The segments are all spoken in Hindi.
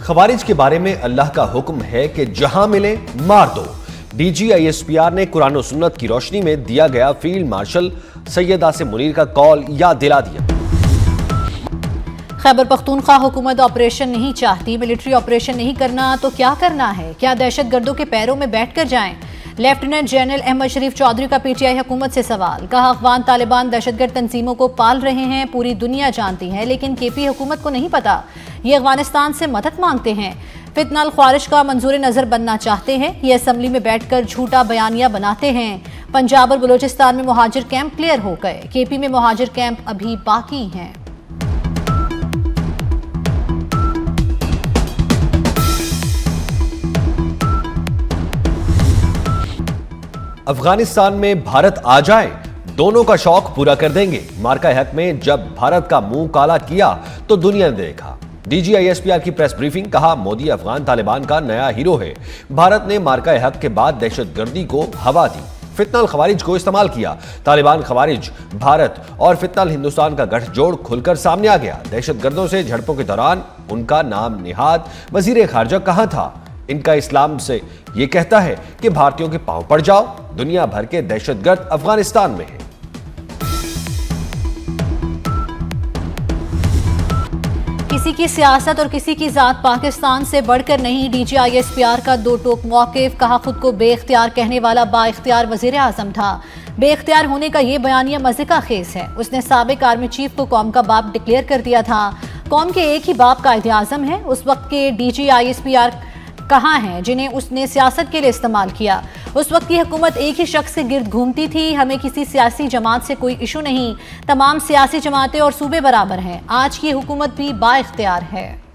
खवारिज के बारे में अल्लाह का हुक्म है कि जहां मिले मार दो। डीजी आईएसपीआर ने कुरान और सुन्नत की रोशनी में दिया गया फील्ड मार्शल सैयद आसिम मुनीर का कॉल याद दिला दिया। खैबर पख्तूनख्वा हुकूमत ऑपरेशन नहीं चाहती, मिलिट्री ऑपरेशन नहीं करना तो क्या करना है? क्या दहशतगर्दों के पैरों में बैठकर जाएं? लेफ्टिनेंट जनरल अहमद शरीफ चौधरी का पीटीआई हुकूमत से सवाल। कहा, अफगान तालिबान दहशतगर्द तंजीमों को पाल रहे हैं, पूरी दुनिया जानती है, लेकिन केपी हुकूमत को नहीं पता। ये अफगानिस्तान से मदद मांगते हैं, फितनल ख्वारिश का मंजूर नजर बनना चाहते हैं, ये असम्बली में बैठकर झूठा बयानिया बनाते हैं। पंजाब और बलोचिस्तान में मुहाजिर कैंप क्लियर हो गए, केपी में मुहाजिर कैंप अभी बाकी हैं। अफगानिस्तान में भारत आ जाए, दोनों का शौक पूरा कर देंगे। मार्का हक में जब भारत का मुंह काला किया तो दुनिया ने देखा। डीजी आईएसपीआर की प्रेस ब्रीफिंग। कहा, मोदी अफगान तालिबान का नया हीरो है। भारत ने मार्का हक के बाद दहशतगर्दी को हवा दी, फितनल खवारिज को इस्तेमाल किया। तालिबान, खवारिज, भारत और फितनल हिंदुस्तान का गठजोड़ खुलकर सामने आ गया। दहशतगर्दों से झड़पों के दौरान उनका नाम निहाद वजीर खारजा कहां था? इनका इस्लाम से यह कहता है कि भारतीयों के पांव पड़ जाओ। दुनिया भर के दहशतगर्द अफगानिस्तान में हैं। किसी की सियासत और किसी की जात पाकिस्तान से बढ़कर नहीं। डीजी आईएसपीआर का दो टोक मौक़िफ़। कहा, खुद को बेख्तियार कहने वाला बाइख्तियार वजीर आजम था। बेख्तियार होने का ये बयानिया मजे का खेस है। उसने साबिक आर्मी चीफ को कौम का बाप डिक्लेयर कर दिया था। कौम के एक ही बाप का कायदे आजम है। उस वक्त के डीजी आईएसपीआर कहाँ हैं जिन्हें उसने सियासत के लिए इस्तेमाल किया? उस वक्त की हुकूमत एक ही शख्स के गिर्द घूमती थी। हमें किसी सियासी जमात से कोई इशू नहीं, तमाम सियासी जमातें और सूबे बराबर हैं। आज की हुकूमत भी बाइख्तियार है।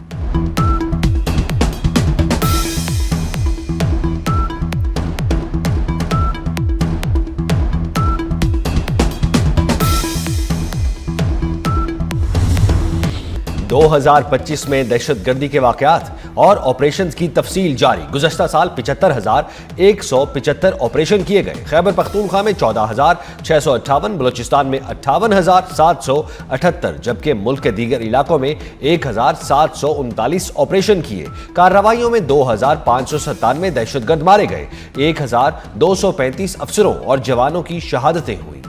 2025 में दहशतगर्दी के वाकयात और ऑपरेशन की तफसील जारी। गुज़श्ता साल 75,175 ऑपरेशन किए गए। खैबर पख्तूनख्वा में 14,658, बलोचिस्तान में 58,778, जबकि मुल्क के दीगर इलाकों में 1,739 ऑपरेशन किए। कार्रवाइयों में 2,597 दहशतगर्द मारे गए। 1,235 अफसरों और जवानों की शहादतें हुई।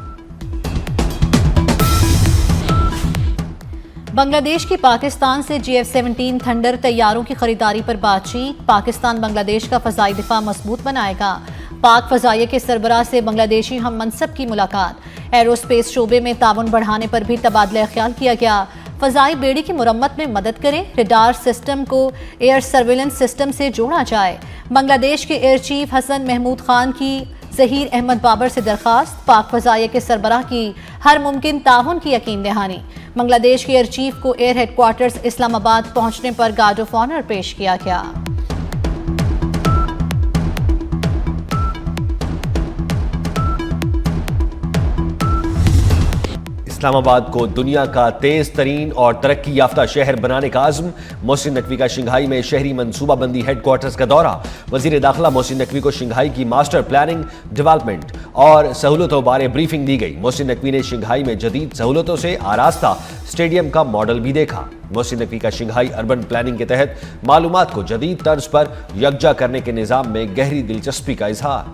बांग्लादेश की पाकिस्तान से GF-17 थंडर तैयारों की खरीदारी पर बातचीत। पाकिस्तान बांग्लादेश का फजाई दिफा मजबूत बनाएगा। पाक फजाइया के सरबराह से बांग्लादेशी हम मनसब की मुलाकात। एरोस्पेस शोबे में ताउन बढ़ाने पर भी तबादला ख्याल किया गया। फजाई बेड़ी की मुरम्मत में मदद करें। रडार सिस्टम को एयर सर्वेलेंस सिस्टम से जोड़ा जाए। बांग्लादेश के एयर चीफ हसन महमूद खान की ज़हीर अहमद बाबर से दरखास्त। पाक फजाइया के सरबराह की हर मुमकिन ताउन की यकीन दहानी। बांग्लादेश के एयर चीफ को एयर हेडक्वार्टर्स इस्लामाबाद पहुंचने पर गार्ड ऑफ ऑनर पेश किया गया। इस्लामाबाद को दुनिया का तेज तरीन और तरक्की याफ्ता शहर बनाने का आज़म। मोहसिन नकवी का शंघाई में शहरी मनसूबाबंदी हेडक्वार्टर्स का दौरा। वजीर दाखिला मोहसिन नकवी को शंघाई की मास्टर प्लानिंग, डेवलपमेंट और सहूलतों बारे ब्रीफिंग दी गई। मोहसिन नकवी ने शंघाई में जदीद सहूलतों से आरास्ता स्टेडियम का मॉडल भी देखा। मोहसिन नकवी का शंघाई अर्बन प्लानिंग के तहत मालूमात को जदीद तर्ज पर यकजा करने के निज़ाम में गहरी दिलचस्पी का इजहार।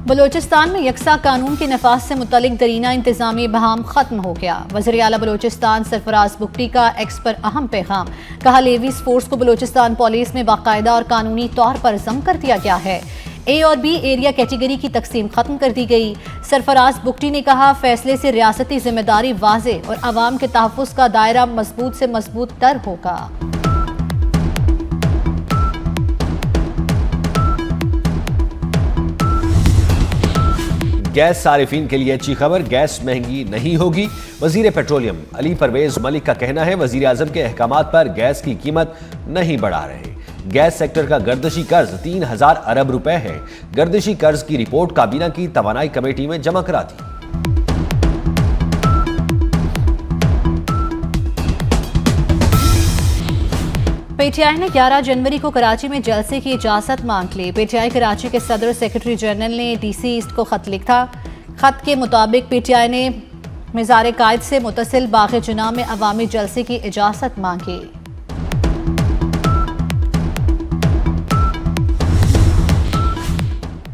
बलोचिस्तान में यकसा कानून के नफाज से मुतल्लिक दरीना इंतजामी बहाम खत्म हो गया। वज़ीर आला बलोचिस्तान सरफराज बुगटी का एक्स पर अहम पैगाम। कहा, लेवीज फोर्स को बलोचिस्तान पुलिस में बाकायदा और कानूनी तौर पर जम कर दिया गया है। ए और बी एरिया कैटेगरी की तकसीम खत्म कर दी गई। सरफराज बुगटी ने कहा, फैसले से रियासती जिम्मेदारी वाज़ेह और आवाम के तहफ़्फ़ुज़ का दायरा मजबूत से मजबूत तर होगा। गैस सारिफीन के लिए अच्छी खबर, गैस महंगी नहीं होगी। वजीर पेट्रोलियम अली परवेज मलिक का कहना है, वजीर आजम के अहकामात पर गैस की कीमत नहीं बढ़ा रहे। गैस सेक्टर का गर्दिशी कर्ज 3,000 अरब रुपए है। गर्दिशी कर्ज की रिपोर्ट काबीना की तवानाई कमेटी में जमा करा दी। पीटीआई ने 11 जनवरी को कराची में जलसे की इजाजत मांग ली। पीटीआई कराची के सदर सेक्रेटरी जनरल ने डीसी ईस्ट को खत लिखा। खत के मुताबिक पीटीआई ने मज़ार कायद से मुतसिल बाग़ जुना में अवामी जलसे की इजाजत मांगी।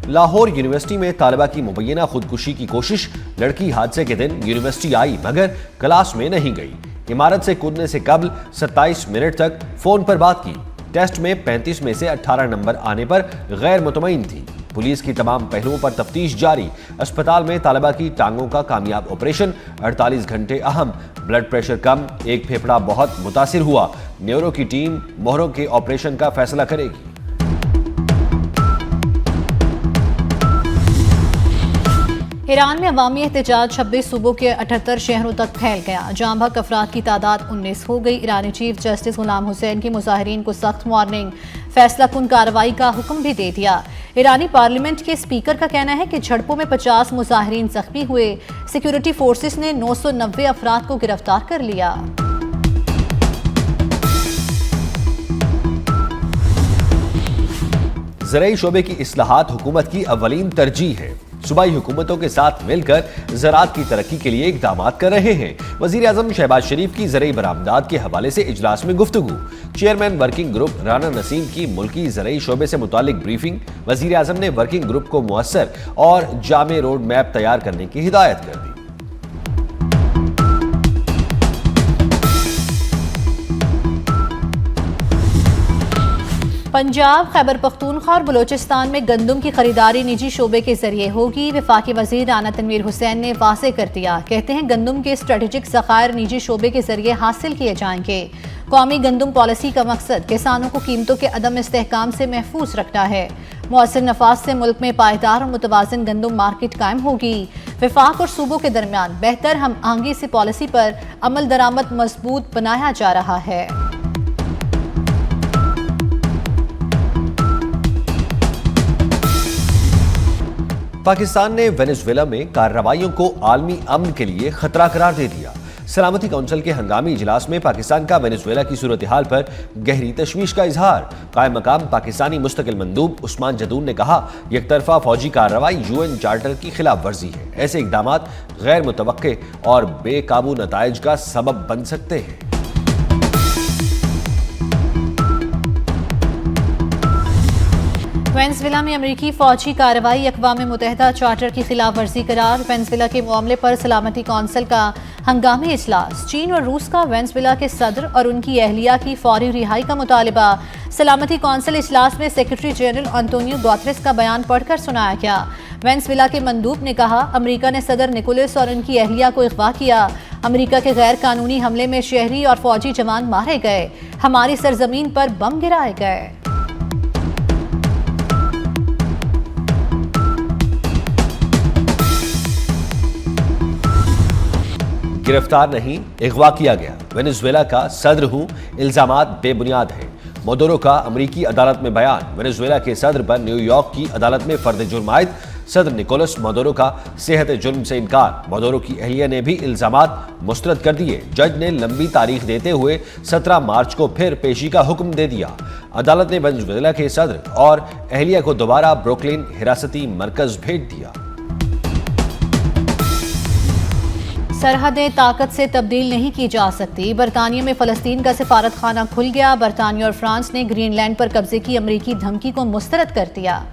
लाहौर यूनिवर्सिटी में तालिबा की मुबैना खुदकुशी की कोशिश। लड़की हादसे के दिन यूनिवर्सिटी आई मगर क्लास में नहीं गई। इमारत से कूदने से कबल 27 मिनट तक फोन पर बात की। टेस्ट में 35 में से 18 नंबर आने पर गैर मुतमईन थी। पुलिस की तमाम पहलुओं पर तफ्तीश जारी। अस्पताल में तालिबा की टांगों का कामयाब ऑपरेशन। 48 घंटे अहम। ब्लड प्रेशर कम, एक फेफड़ा बहुत मुतासिर हुआ। न्यूरो की टीम मोहरों के ऑपरेशन का फैसला करेगी। ईरान में अवामी एहतजाज 26 सूबों के 78 शहरों तक फैल गया। जाम बहक अफराद की तादाद 19 हो गई। ईरानी चीफ जस्टिस गुलाम हुसैन की मुजाहिरीन को सख्त वार्निंग, फैसला कुन कार्रवाई का हुक्म भी दे दिया। ईरानी पार्लियामेंट के स्पीकर का कहना है कि झड़पों में 50 मुजाहिरीन जख्मी हुए। सिक्योरिटी फोर्सेस ने 990 अफराद को गिरफ्तार कर लिया। ज़राई शोबे की इस्लाहात हुकूमत की अव्वलीन तरजीह है। सूबाई हुकूमतों के साथ मिलकर ज़राअत की तरक्की के लिए इक़दाम कर रहे हैं। वज़ीर आज़म शहबाज शरीफ की ज़राई बरामदात के हवाले से इजलास में गुफ्तगू। Chairman working group Rana Naseem की मुल्की ज़राई शोबे से मुतालिक ब्रीफिंग। वज़ीर आज़म ने वर्किंग ग्रुप को मुअस्सर और जामे रोड मैप तैयार करने की हिदायत कर दी। पंजाब, खैबर पख्तूनख्वा और बलोचिस्तान में गंदम की खरीदारी निजी शोबे के जरिए होगी। वफाकी वजीर राना तनवीर हुसैन ने वाज़ेह कर दिया। कहते हैं गंदम के स्ट्रेटेजिक ज़खायर निजी शोबे के जरिए हासिल किए जाएंगे। कौमी गंदम पॉलिसी का मकसद किसानों को कीमतों के अदम इस्तेहकाम से महफूज रखना है। मुअस्सर नफाज से मुल्क में पायदार और मुतवाज़िन गंदम मार्केट कायम होगी। वफाक और सूबों के दरमियान बेहतर हम आहंगी से पॉलिसी पर अमल दरामद मजबूत बनाया जा रहा है। पाकिस्तान ने वेनेजुएला में कार्रवाइयों को आलमी अमन के लिए खतरा करार दे दिया। सलामती काउंसिल के हंगामी इजलास में पाकिस्तान का वेनेजुएला की सूरत हाल पर गहरी तशवीश का इजहार। कायम मकाम पाकिस्तानी मुस्तकिल मंदूब उस्मान जदून ने कहा, एकतरफा फौजी कार्रवाई UN चार्टर की खिलाफ वर्जी है। ऐसे इकदाम गैर मुतवक्के और बेकाबू नताइज का सबब बन सकते हैं। वेनेजुएला में अमेरिकी फौजी कार्रवाई अक़वाम मुत्तहिदा चार्टर की खिलाफ वर्जी करार। वेनेजुएला के मामले पर सलामती कौंसिल का हंगामी इजलास। चीन और रूस का वेनेजुएला के सदर और उनकी अहलिया की फौरी रिहाई का मुतालिबा। सलामती कौंसिल इजलास में सेक्रेटरी जनरल एंटोनियो गुतेरेस का बयान पढ़कर सुनाया गया। वेनेजुएला के मंदूब ने कहा, अमेरिका ने सदर निकोलस और उनकी अहलिया को अगवा किया। अमेरिका के गैर कानूनी हमले में शहरी और फौजी जवान मारे गए। हमारी सरजमीन पर बम गिराए गए। गिरफ्तार नहीं, अगवा किया गया। वेनेजुएला का सदर हूं, इल्जामात बेबुनियाद हैं। मदुरो का अमरीकी अदालत में बयान। वेनेजुएला के सदर पर न्यूयॉर्क की अदालत में फर्द जुर्म आयद। सदर निकोलस मदुरो का सेहत जुर्म से इनकार। मदुरो की अहलिया ने भी इल्जामात मुस्तरद कर दिए। जज ने लंबी तारीख देते हुए 17 मार्च को फिर पेशी का हुक्म दे दिया। अदालत ने वेनेजुएला के सदर और अहलिया को दोबारा ब्रुकलिन हिरासती मरकज भेज दिया। सरहदें ताकत से तब्दील नहीं की जा सकती। बरतानिया में फ़लस्तीन का सिफारत खाना खुल गया। बरतानिया और फ्रांस ने ग्रीनलैंड पर कब्जे की अमरीकी धमकी को मुस्तरद कर दिया।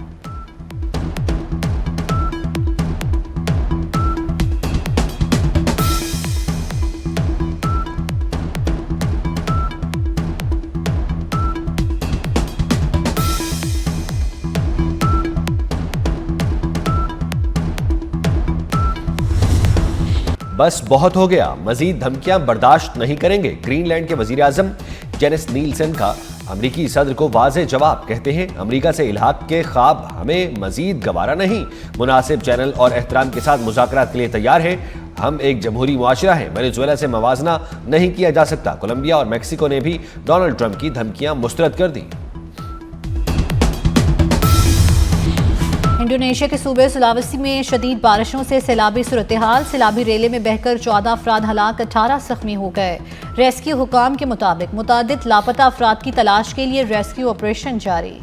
बस बहुत हो गया, मजीद धमकियां बर्दाश्त नहीं करेंगे। ग्रीनलैंड के वजीर आजम जेनिस नीलसन का अमरीकी सदर को वाज़ेह जवाब। कहते हैं, अमरीका से इल्हाक के ख्वाब हमें मजीद गवारा नहीं। मुनासिब चैनल और एहतराम के साथ मुज़ाकरात के लिए तैयार हैं। हम एक जमहूरी मुआशरा है, वेनेजुएला से मवाजना नहीं किया जा सकता। कोलंबिया और मेक्सिको ने भी डोनाल्ड ट्रंप की धमकियां मुस्तरद कर दी। इंडोनेशिया के सूबे सुलावेसी में शदीद बारिशों से सैलाबी सूरत हाल। सैलाबी रेले में बहकर 14 अफराद हलाक, 18 जख्मी हो गए। रेस्क्यू हुकाम के मुताबिक मुतादिद लापता अफराद की तलाश के लिए रेस्क्यू ऑपरेशन जारी।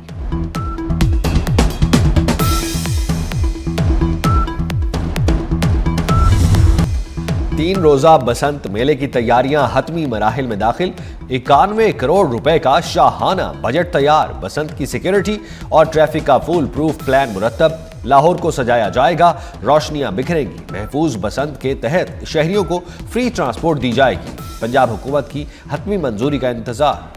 तीन रोजा बसंत मेले की तैयारियां हतमी मराहिल में दाखिल। 91 करोड़ रुपए का शाहाना बजट तैयार। बसंत की सिक्योरिटी और ट्रैफिक का फुल प्रूफ प्लान मुरतब। लाहौर को सजाया जाएगा, रोशनियां बिखरेंगी। महफूज बसंत के तहत शहरियों को फ्री ट्रांसपोर्ट दी जाएगी। पंजाब हुकूमत की हतमी मंजूरी का इंतजार।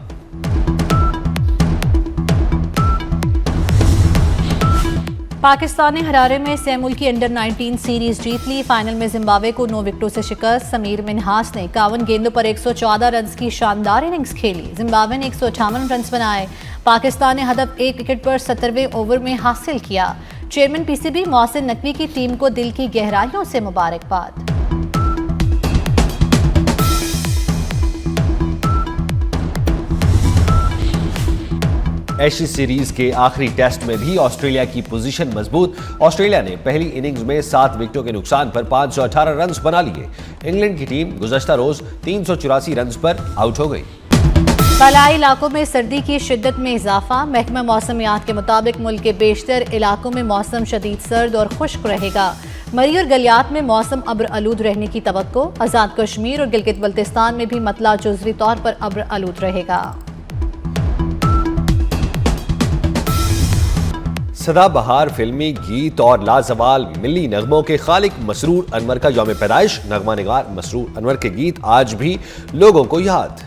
पाकिस्तान ने हरारे में सेमुल्की अंडर 19 सीरीज जीत ली। फाइनल में जिम्बाब्वे को 9 विकेटों से शिकस्त। समीर मिन्हास ने 51 गेंदों पर 114 रन की शानदार इनिंग्स खेली। जिम्बाब्वे ने 158 रन बनाए। पाकिस्तान ने हदफ 1 विकेट पर 70वें ओवर में हासिल किया। चेयरमैन पीसीबी मोहसिन नकवी की टीम को दिल की गहराइयों से मुबारकबाद। एशिया सीरीज के आखिरी टेस्ट में भी ऑस्ट्रेलिया की पोजीशन मजबूत। ऑस्ट्रेलिया ने पहली इनिंग्स में 7 विकेटों के नुकसान पर 518 रन बना लिए। इंग्लैंड की टीम गुज़श्ता रोज 384 रन पर आउट हो गई। फलाई इलाकों में सर्दी की शिद्दत में इजाफा। महकमा मौसमियात के मुताबिक मुल्क के बेशतर इलाकों में मौसम शदीद सर्द और खुश्क रहेगा। मरी और गलियात में मौसम अब्र आलूद रहने की तवक्को। आज़ाद कश्मीर और गिलगित बल्तिस्तान में भी मतला जुज़वी तौर पर अब्र आलूद रहेगा। सदाबहार फिल्मी गीत और लाजवाल मिली नगमों के खालिक मसरूर अनवर का यौम पैदाइश। नगमा निगार मसरूर अनवर के गीत आज भी लोगों को याद।